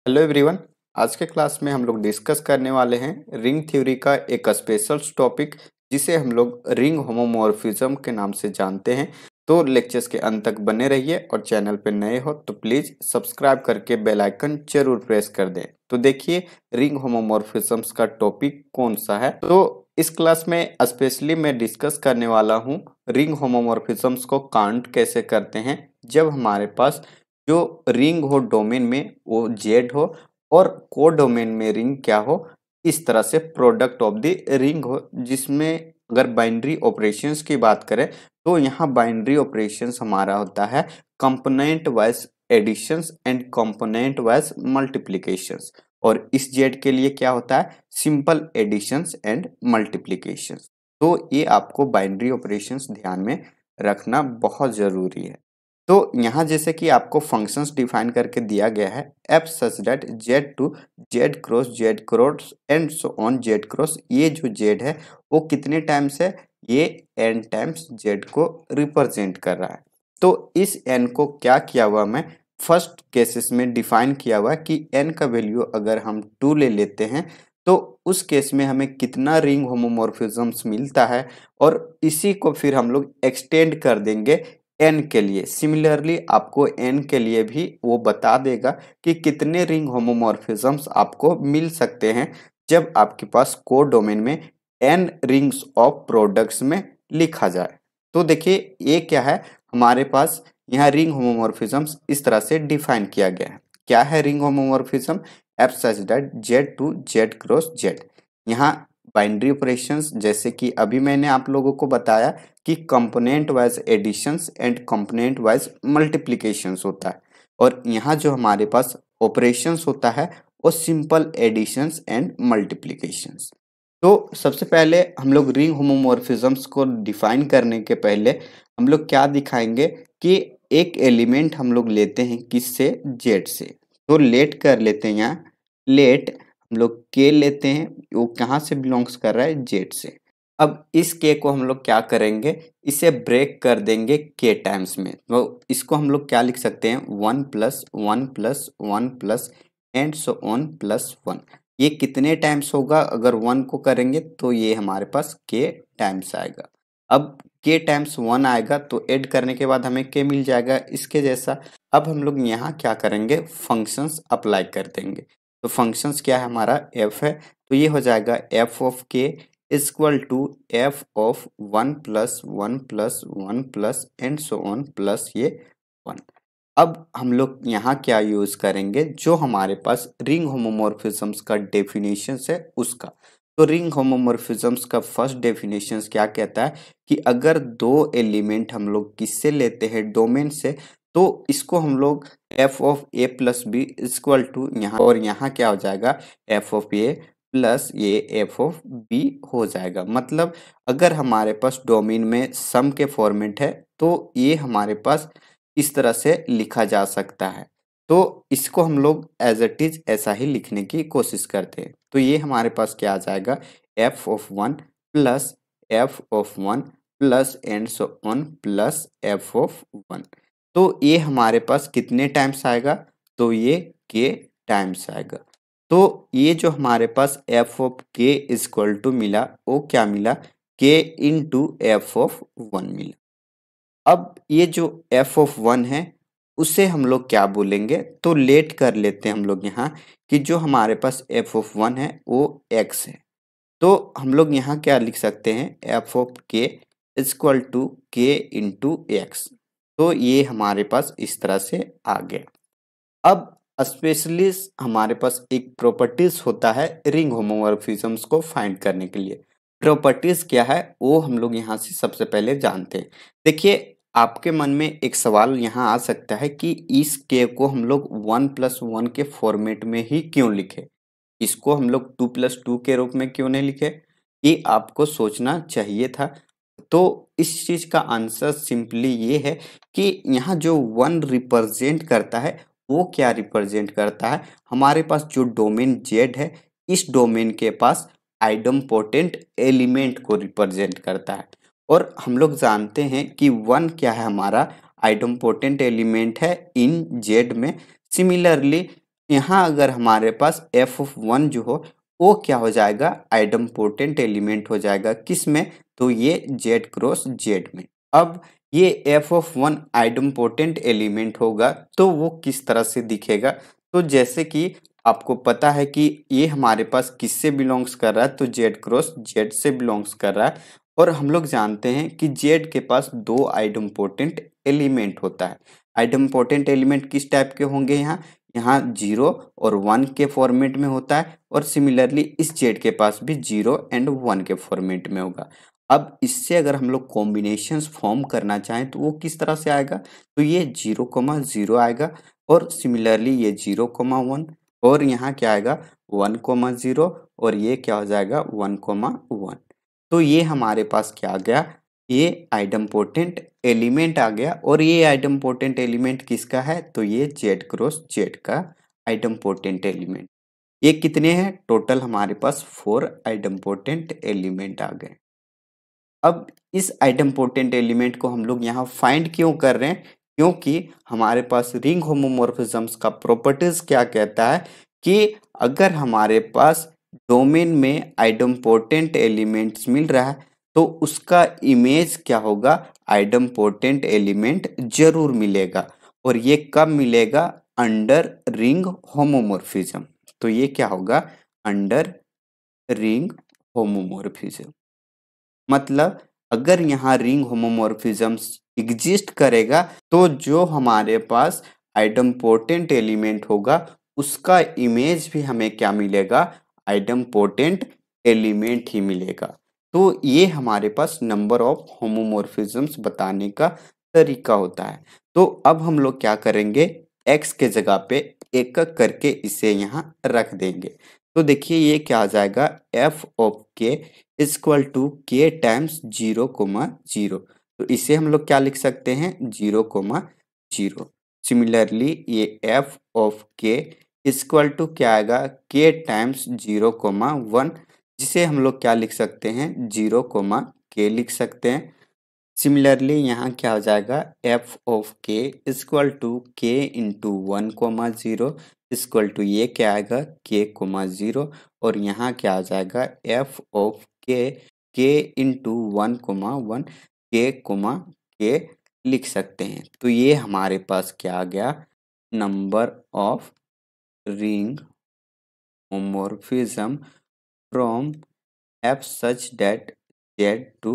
Hello everyone. आज के class में हम लोग डिस्कस करने वाले हैं रिंग थ्योरी का एक स्पेशल टॉपिक जिसे हम लोग रिंग होमोमॉर्फिज्म के नाम से जानते हैं। तो लेक्चर्स के अंत तक बने रहिए और चैनल पे नए हो तो प्लीज सब्सक्राइब करके बेल आइकन जरूर प्रेस कर दें। तो देखिए रिंग होमोमॉर्फिज्म्स का टॉपिक कौन सा है। तो इस क्लास में स्पेशली मैं डिस्कस करने वाला हूँ रिंग होमोमॉर्फिज्म्स को काउंट कैसे करते हैं जब हमारे पास जो रिंग हो डोमेन में वो जेड हो और को डोमेन में रिंग क्या हो, इस तरह से प्रोडक्ट ऑफ द रिंग हो, जिसमें अगर बाइनरी ऑपरेशंस की बात करें तो यहाँ बाइनरी ऑपरेशंस हमारा होता है component wise additions and component wise multiplications, और इस जेड के लिए क्या होता है सिंपल एडिशंस एंड मल्टीप्लिकेशंस। तो ये आपको बाइनरी ऑपरेशंस ध्यान में रखना बहुत जरूरी है। तो यहाँ जैसे कि आपको फंक्शंस डिफाइन करके दिया गया है F such that Z to Z cross and so on Z cross. ये जो जेड है वो कितने टाइम्स है, ये एन टाइम्स जेड को रिप्रेजेंट कर रहा है। तो इस एन को क्या किया हुआ मैं फर्स्ट केसेस में डिफाइन किया हुआ कि एन का वैल्यू अगर हम 2 ले लेते हैं तो उस केस में हमें कितना रिंग होमोमॉर्फिज्म्स मिलता है, और इसी को फिर हम लोग एक्सटेंड कर देंगे एन के लिए। सिमिलरली आपको एन के लिए भी वो बता देगा कि कितने रिंग होमोमॉर्फिज्म्स आपको मिल सकते हैं जब आपके पास कोड डोमेन में एन रिंग्स ऑफ प्रोडक्ट्स में लिखा जाए। तो देखिए ये क्या है, हमारे पास यहाँ रिंग होमोमॉर्फिज्म्स इस तरह से डिफाइन किया गया है। क्या है ring homomorphism? F such that Z to Z cross Z. यहाँ बाइनरी ऑपरेशंस जैसे कि अभी मैंने आप लोगों को बताया कि component wise additions and component wise multiplications होता है, और यहाँ जो हमारे पास ऑपरेशंस होता है वो सिंपल एडिशंस एंड मल्टीप्लिकेशंस। तो सबसे पहले हम लोग रिंग होमोमॉर्फिज्म्स को डिफाइन करने के पहले हम लोग क्या दिखाएंगे कि एक एलिमेंट हम लोग लेते हैं किससे, जेड से। तो लेट कर लेते हैं, यहाँ लेट हम लोग के लेते हैं, वो कहाँ से बिलोंग्स कर रहा है, जेड से। अब इस के को हम लोग क्या करेंगे, इसे ब्रेक कर देंगे के टाइम्स में। तो इसको हम लोग क्या लिख सकते हैं, 1+1+1+ एंड सो ऑन +1। ये कितने टाइम्स होगा, अगर 1 को करेंगे तो ये हमारे पास के टाइम्स आएगा। अब के टाइम्स 1 आएगा तो ऐड करने के बाद हमें के मिल जाएगा इसके जैसा। अब हम लोग यहाँ क्या करेंगे, फंक्शंस अप्लाई कर देंगे। तो फंक्शंस क्या है, हमारा एफ है, तो ये हो जाएगा F of K equal to F of 1+1+1+ and so on plus ये 1। अब हम लोग यहाँ क्या यूज करेंगे, जो हमारे पास रिंग होमोमॉर्फिज्म्स का डेफिनेशन है उसका। तो रिंग होमोमॉर्फिज्म्स का फर्स्ट डेफिनेशन क्या कहता है कि अगर दो एलिमेंट हम लोग किससे लेते हैं, डोमेन से, तो इसको हम लोग F of A plus B equal to यहाँ, और यहाँ क्या हो जाएगा एफ ऑफ ए प्लस ये एफ ऑफ बी हो जाएगा। मतलब अगर हमारे पास डोमेन में सम के फॉर्मेट है तो ये हमारे पास इस तरह से लिखा जा सकता है। तो इसको हम लोग एज इट इज ऐसा ही लिखने की कोशिश करते हैं। तो ये हमारे पास क्या आ जाएगा, F of 1 plus F of 1 plus and so on plus F of 1। तो ये हमारे पास कितने टाइम्स आएगा, तो ये के टाइम्स आएगा। तो ये जो हमारे पास F of K equal to मिला, वो क्या मिला, के इंटू एफ ऑफ 1 मिला। अब ये जो एफ ऑफ 1 है उसे हम लोग क्या बोलेंगे, तो लेट कर लेते हैं हम लोग यहाँ कि जो हमारे पास एफ ऑफ 1 है वो एक्स है। तो हम लोग यहाँ क्या लिख सकते हैं, F of K equal to K into x. तो ये हमारे पास इस तरह से आ गया। अब स्पेशली हमारे पास एक प्रॉपर्टीज होता है रिंग होमोमॉर्फिज्म्स को फाइंड करने के लिए। प्रॉपर्टीज क्या है वो हम लोग यहाँ से सबसे पहले जानते हैं। देखिए आपके मन में एक सवाल यहाँ आ सकता है कि इस के को हम लोग 1+1 के फॉर्मेट में ही क्यों लिखे, इसको हम लोग 2+2 के रूप में क्यों नहीं लिखे, ये आपको सोचना चाहिए था। तो इस चीज का आंसर सिंपली ये है कि यहाँ जो 1 रिप्रेजेंट करता है वो क्या रिप्रेजेंट करता है, हमारे पास जो डोमेन जेड है इस डोमेन के पास आइडम्पोटेंट एलिमेंट को रिप्रेजेंट करता है। और हम लोग जानते हैं कि 1 क्या है, हमारा आइडम्पोटेंट एलिमेंट है इन जेड में। सिमिलरली यहाँ अगर हमारे पास एफ ऑफ वन जो हो वो क्या हो जाएगा, आइडम्पोर्टेंट एलिमेंट हो जाएगा किस में, तो ये जेड क्रॉस जेड में। अब ये एफ ऑफ वन आइडम्पोर्टेंट एलिमेंट होगा तो वो किस तरह से दिखेगा, तो जैसे कि आपको पता है कि ये हमारे पास किससे बिलोंग्स कर रहा है, तो जेड क्रॉस जेड से बिलोंग्स कर रहा है। और हम लोग जानते हैं कि जेड के पास दो आइडम्पोर्टेंट एलिमेंट होता है। आइडम्पोर्टेंट एलिमेंट किस टाइप के होंगे, यहाँ 0 और 1 के फॉर्मेट में होता है, और सिमिलरली इस जेड के पास भी 0 एंड 1 के फॉर्मेट में होगा। अब इससे अगर हम लोग कॉम्बिनेशंस फॉर्म करना चाहें तो वो किस तरह से आएगा, तो ये 0,0 आएगा, और सिमिलरली ये 0,1, और यहाँ क्या आएगा 1,0, और ये क्या हो जाएगा 1,1। तो ये हमारे पास क्या आ गया, ये आइडम्पोर्टेंट एलिमेंट आ गया। और ये आइडम्पोर्टेंट एलिमेंट किसका है, तो ये जेड क्रॉस जेड का आइडम्पोर्टेंट एलिमेंट। ये कितने हैं, टोटल हमारे पास 4 आइडम्पोर्टेंट एलिमेंट आ गए। अब इस आइडम्पोर्टेंट एलिमेंट को हम लोग यहाँ फाइंड क्यों कर रहे हैं, क्योंकि हमारे पास रिंग होमोमॉर्फिज्म्स का प्रॉपर्टीज क्या कहता है कि अगर हमारे पास डोमेन में आइडम्पोर्टेंट एलिमेंट्स मिल रहा है तो उसका इमेज क्या होगा, आइडम्पोर्टेंट एलिमेंट जरूर मिलेगा। और ये कब मिलेगा, अंडर रिंग होमोमॉर्फिज्म। तो ये क्या होगा, अंडर रिंग होमोमॉर्फिज्म। मतलब अगर यहाँ रिंग होमोमॉर्फिज्म्स एग्जिस्ट करेगा तो जो हमारे पास आइडम्पोर्टेंट एलिमेंट होगा उसका इमेज भी हमें क्या मिलेगा, आइडम्पोर्टेंट एलिमेंट ही मिलेगा। तो ये हमारे पास नंबर ऑफ होमोमॉर्फिज्म्स बताने का तरीका होता है। तो अब हम लोग क्या करेंगे, x के जगह पे एक एक करके इसे यहाँ रख देंगे। तो देखिए ये क्या आ जाएगा, f of k equal to K times 0,0। तो इसे हम लोग क्या लिख सकते हैं, 0,0। सिमिलरली ये f of k equal to क्या आएगा, के टाइम्स 0,1, जिसे हम लोग क्या लिख सकते हैं, 0,k लिख सकते हैं। सिमिलरली यहाँ क्या हो जाएगा, f of k equal to K into 1,0 equal to ये क्या आएगा, k,0, और यहाँ क्या आ जाएगा, f of k into 1,1 k लिख सकते हैं। तो ये हमारे पास क्या आ गया, number of ring homomorphism from f such that z to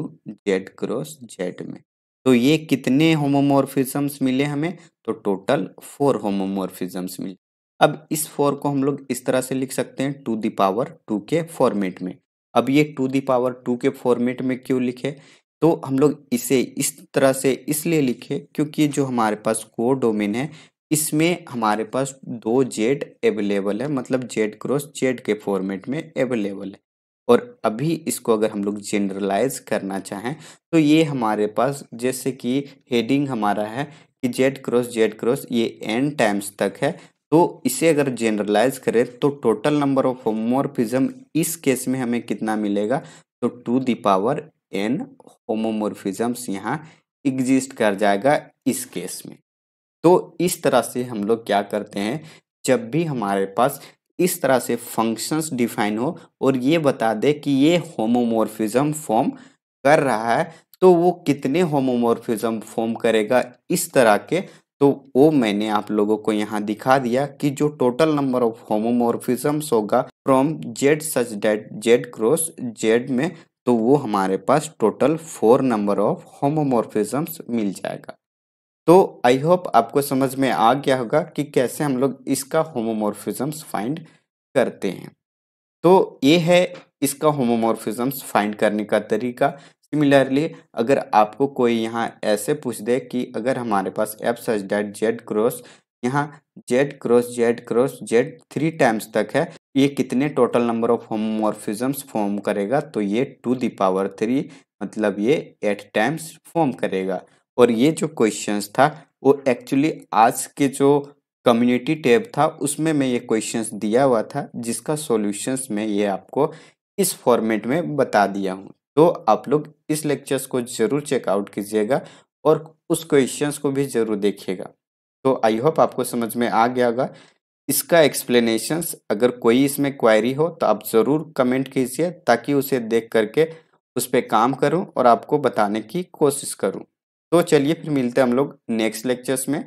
z cross z में। तो ये कितने होमोमॉर्फिज्म्स मिले हमें, तो टोटल 4 होमोमॉर्फिज्म्स मिले। अब इस 4 को हम लोग इस तरह से लिख सकते हैं, टू द पावर 2 के फॉर्मेट में। अब ये टू द पावर 2 के फॉर्मेट में क्यों लिखे, तो हम लोग इसे इस तरह से इसलिए लिखे क्योंकि जो हमारे पास कोर डोमेन है इसमें हमारे पास 2 जेड अवेलेबल है, मतलब जेड क्रॉस जेड के फॉर्मेट में अवेलेबल है। और अभी इसको अगर हम लोग जनरलाइज करना चाहें तो ये हमारे पास जैसे कि हेडिंग हमारा है कि जेड क्रॉस ये n टाइम्स तक है। तो इसे अगर जनरलाइज करें तो टोटल नंबर ऑफ होमोमॉर्फिज्म इस केस में हमें कितना मिलेगा, तो टू द पावर n होमोमॉर्फिज्म्स यहाँ एग्जिस्ट कर जाएगा इस केस में। तो इस तरह से हम लोग क्या करते हैं, जब भी हमारे पास इस तरह से फंक्शंस डिफाइन हो और ये बता दे कि ये होमोमॉर्फिज्म फॉर्म कर रहा है तो वो कितने होमोमॉर्फिज्म फॉर्म करेगा इस तरह के, तो वो मैंने आप लोगों को यहाँ दिखा दिया कि जो टोटल नंबर ऑफ होमोमॉर्फिज्म्स होगा from Z such that Z cross Z में, तो वो हमारे पास टोटल 4 नंबर ऑफ होमोमॉर्फिज्म्स मिल जाएगा। तो आई होप आपको समझ में आ गया होगा कि कैसे हम लोग इसका होमोमॉर्फिज्म्स फाइंड करते हैं। तो ये है इसका होमोमॉर्फिज्म्स फाइंड करने का तरीका। सिमिलरली अगर आपको कोई यहाँ ऐसे पूछ दे कि अगर हमारे पास F such that Z cross यहाँ जेड क्रॉस जेड 3 टाइम्स तक है, ये कितने total number of homomorphisms form करेगा, तो ये टू द पावर 3 मतलब ये 8 टाइम्स फॉर्म करेगा। और ये जो क्वेश्चंस था वो एक्चुअली आज के जो कम्युनिटी टैब था उसमें मैं ये क्वेश्चंस दिया हुआ था जिसका सॉल्यूशंस मैं ये आपको इस फॉर्मेट में बता दिया हूँ। तो आप लोग इस लेक्चर्स को जरूर चेकआउट कीजिएगा और उस क्वेश्चंस को भी जरूर देखिएगा। तो आई होप आपको समझ में आ गया होगा। इसका एक्सप्लेनेशंस अगर कोई इसमें क्वेरी हो तो आप ज़रूर कमेंट कीजिए ताकि उसे देख करके उस पे काम करूं और आपको बताने की कोशिश करूं। तो चलिए फिर मिलते हैं हम लोग नेक्स्ट लेक्चर्स में।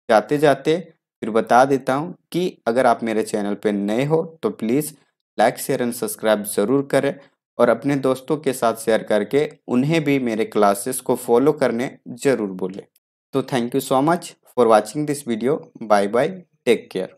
जाते जाते फिर बता देता हूं कि अगर आप मेरे चैनल पे नए हो तो please like share and subscribe ज़रूर करें और अपने दोस्तों के साथ शेयर करके उन्हें भी मेरे क्लासेस को फॉलो करने ज़रूर बोलें। तो thank you so much for watching this video. Bye bye, take care.